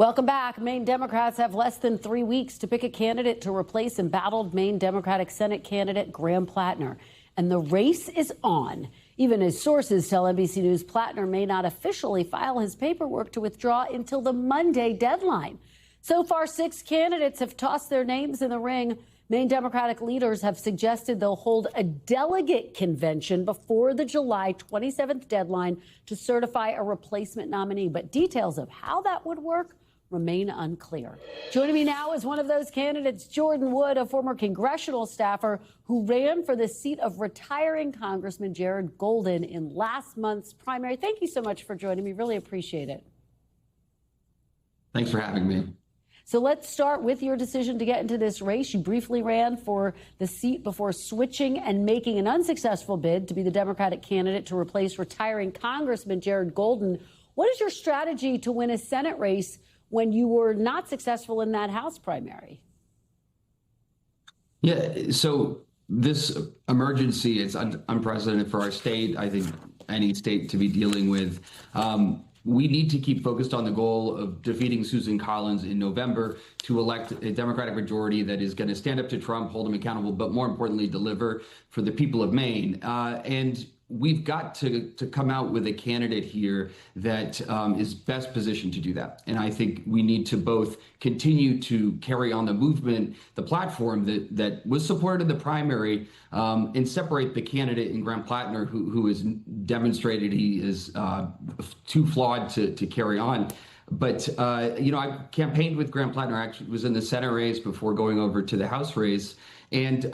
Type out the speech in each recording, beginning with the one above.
Welcome back. Maine Democrats have less than 3 weeks to pick a candidate to replace embattled Maine Democratic Senate candidate Graham Platner. And the race is on. Even as sources tell NBC News, Platner may not officially file his paperwork to withdraw until the Monday deadline. So far, 6 candidates have tossed their names in the ring. Maine Democratic leaders have suggested they'll hold a delegate convention before the July 27th deadline to certify a replacement nominee. But details of how that would work remain unclear. Joining me now is one of those candidates, Jordan Wood, a former congressional staffer who ran for the seat of retiring Congressman Jared Golden in last month's primary. Thank you so much for joining me. Really appreciate it. Thanks for having me. So let's start with your decision to get into this race. You briefly ran for the seat before switching and making an unsuccessful bid to be the Democratic candidate to replace retiring Congressman Jared Golden. What is your strategy to win a Senate race when you were not successful in that House primary? Yeah, so this emergency is unprecedented for our state. I think any state to be dealing with. We need to keep focused on the goal of defeating Susan Collins in November to elect a Democratic majority that is going to stand up to Trump, hold him accountable, but more importantly, deliver for the people of Maine. And we've got to come out with a candidate here that is best positioned to do that. And I think we need to both continue to carry on the movement, the platform that was supported in the primary, and separate the candidate in Graham Platner, who has demonstrated he is too flawed to carry on. But, I campaigned with Graham Platner, actually was in the Senate race before going over to the House race. And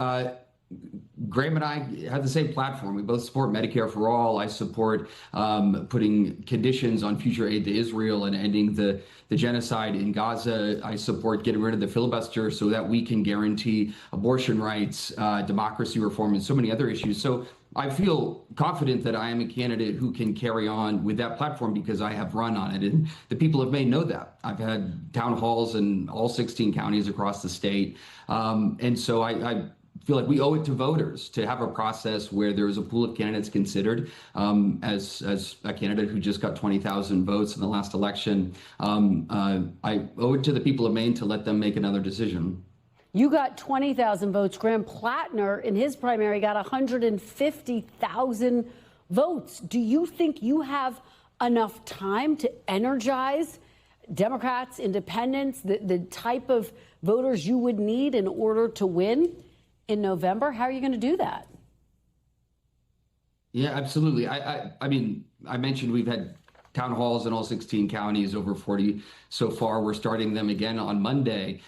Graham and I have the same platform. We both support Medicare for all. I support putting conditions on future aid to Israel and ending the genocide in Gaza. I support getting rid of the filibuster so that we can guarantee abortion rights, democracy reform, and so many other issues. So I feel confident that I am a candidate who can carry on with that platform because I have run on it. And the people of Maine know that. I've had town halls in all 16 counties across the state. And so I feel like we owe it to voters to have a process where there is a pool of candidates considered. As a candidate who just got 20,000 votes in the last election, I owe it to the people of Maine to let them make another decision. You got 20,000 votes. Graham Platner in his primary got 150,000 votes. Do you think you have enough time to energize Democrats, independents, the type of voters you would need in order to win in November? How are you going to do that? Yeah, absolutely. I mean, I mentioned we've had town halls in all 16 counties, over 40 so far. We're starting them again on Monday.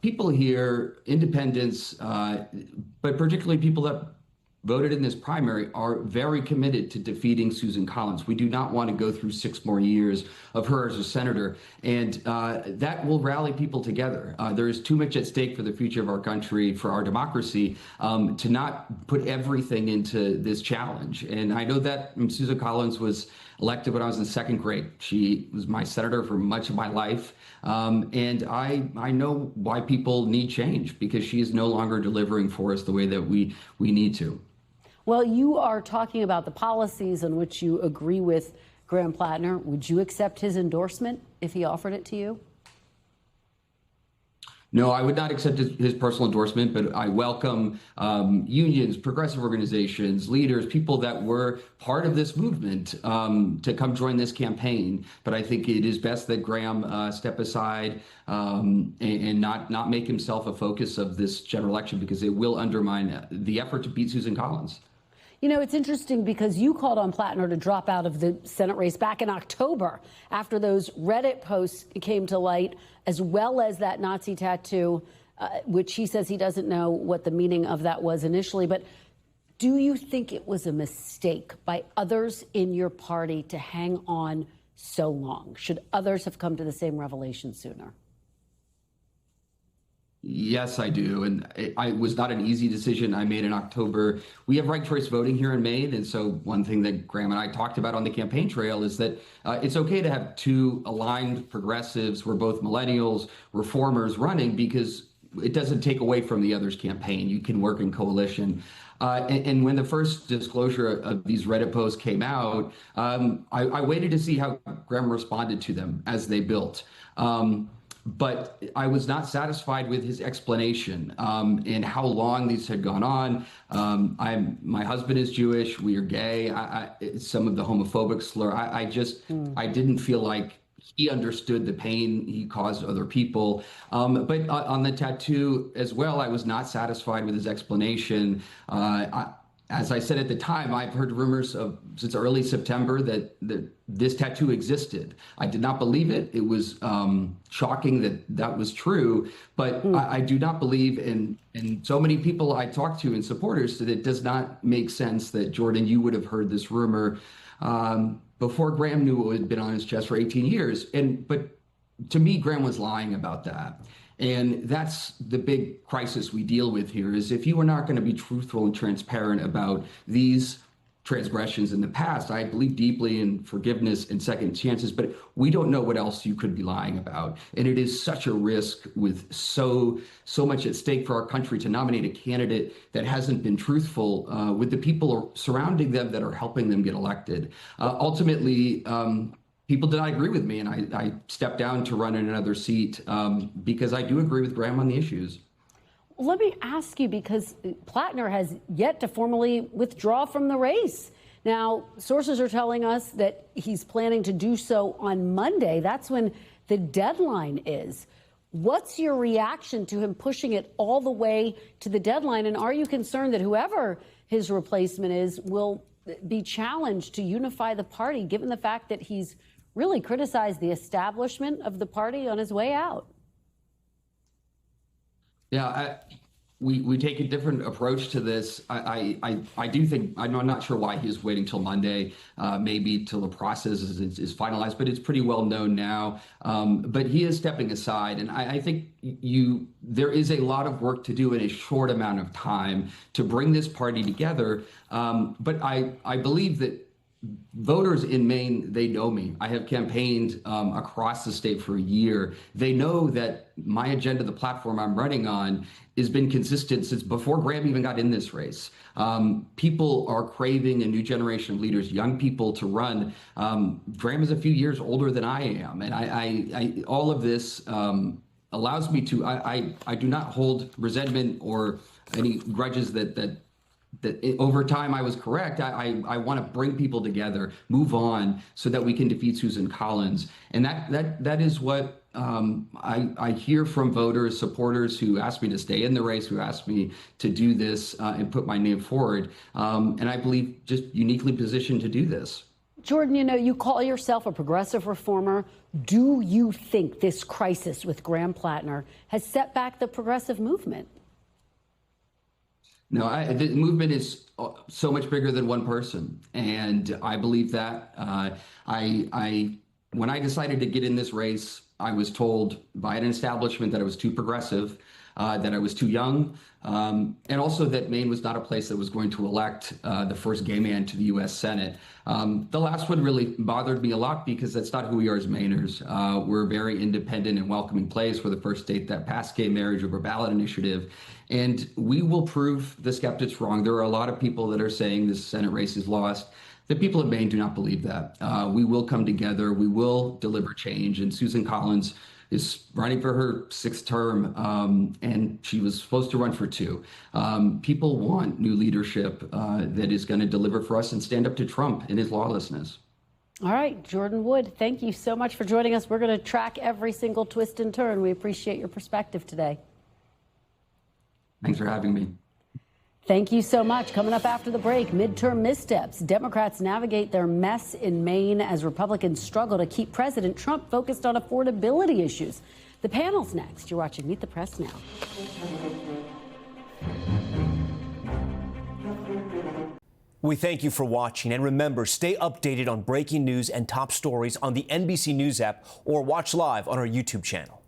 People here, independents, but particularly people that voted in this primary, are very committed to defeating Susan Collins. We do not want to go through 6 more years of her as a senator, and that will rally people together. There is too much at stake for the future of our country, for our democracy, to not put everything into this challenge. And I know that Susan Collins was elected when I was in 2nd grade. She was my senator for much of my life. And I know why people need change, because she is no longer delivering for us the way that we need to. Well, you are talking about the policies on which you agree with Graham Platner. Would you accept his endorsement if he offered it to you? No, I would not accept his personal endorsement, but I welcome unions, progressive organizations, leaders, people that were part of this movement to come join this campaign. But I think it is best that Graham step aside and not make himself a focus of this general election, because it will undermine the effort to beat Susan Collins. You know, it's interesting because you called on Platner to drop out of the Senate race back in October after those Reddit posts came to light, as well as that Nazi tattoo, which he says he doesn't know what the meaning of that was initially. But do you think it was a mistake by others in your party to hang on so long? Should others have come to the same revelation sooner? Yes, I do. And it was not an easy decision I made in October. We have ranked choice voting here in Maine. And so one thing that Graham and I talked about on the campaign trail is that it's okay to have 2 aligned progressives. We're both millennials, reformers running, because it doesn't take away from the other's campaign. You can work in coalition. And when the first disclosure of these Reddit posts came out, I waited to see how Graham responded to them as they built. But I was not satisfied with his explanation and how long these had gone on. My husband is Jewish. We are gay. Some of the homophobic slur. I didn't feel like he understood the pain he caused other people. But on the tattoo as well, I was not satisfied with his explanation. As I said at the time, I've heard rumors since early September that this tattoo existed. I did not believe it. It was shocking that was true, but I do not believe in so many people I talk to and supporters that it does not make sense that, Jordan, you would have heard this rumor before Graham knew it had been on his chest for 18 years. But to me, Graham was lying about that. And that's the big crisis we deal with here, is if you are not going to be truthful and transparent about these transgressions in the past, I believe deeply in forgiveness and second chances, but we don't know what else you could be lying about. And it is such a risk with so much at stake for our country to nominate a candidate that hasn't been truthful with the people surrounding them that are helping them get elected. Ultimately, people did not agree with me, and I stepped down to run in another seat because I do agree with Graham on the issues. Let me ask you, because Platner has yet to formally withdraw from the race. Now, sources are telling us that he's planning to do so on Monday. That's when the deadline is. What's your reaction to him pushing it all the way to the deadline? And are you concerned that whoever his replacement is will be challenged to unify the party, given the fact that he's really criticized the establishment of the party on his way out? Yeah, we take a different approach to this. I do think, I'm not sure why he's waiting till Monday, maybe till the process is finalized, but it's pretty well known now. But he is stepping aside, and I think there is a lot of work to do in a short amount of time to bring this party together. But I believe that voters in Maine, they know me. I have campaigned across the state for a year. They know that my agenda, the platform I'm running on, has been consistent since before Graham even got in this race. People are craving a new generation of leaders, young people to run. Graham is a few years older than I am, and I all of this allows me to. I do not hold resentment or any grudges that over time I was correct. I want to bring people together, move on, so that we can defeat Susan Collins. And that is what I hear from voters, supporters who ask me to stay in the race, who ask me to do this and put my name forward. And I believe just uniquely positioned to do this. Jordan, you call yourself a progressive reformer. Do you think this crisis with Graham Platner has set back the progressive movement? No, the movement is so much bigger than one person, and I believe that. When I decided to get in this race, I was told by an establishment that I was too progressive, that I was too young, and also that Maine was not a place that was going to elect the first gay man to the U.S. Senate. The last one really bothered me a lot because that's not who we are as Mainers. We're a very independent and welcoming place. We're the first state that passed gay marriage over ballot initiative. And we will prove the skeptics wrong. There are a lot of people that are saying this Senate race is lost. The people of Maine do not believe that. We will come together. We will deliver change. And Susan Collins is running for her 6th term, and she was supposed to run for 2. People want new leadership that is going to deliver for us and stand up to Trump and his lawlessness. All right, Jordan Wood, thank you so much for joining us. We're going to track every single twist and turn. We appreciate your perspective today. Thanks for having me. Thank you so much. Coming up after the break, midterm missteps. Democrats navigate their mess in Maine as Republicans struggle to keep President Trump focused on affordability issues. The panel's next. You're watching Meet the Press now. We thank you for watching, and remember, stay updated on breaking news and top stories on the NBC News app or watch live on our YouTube channel.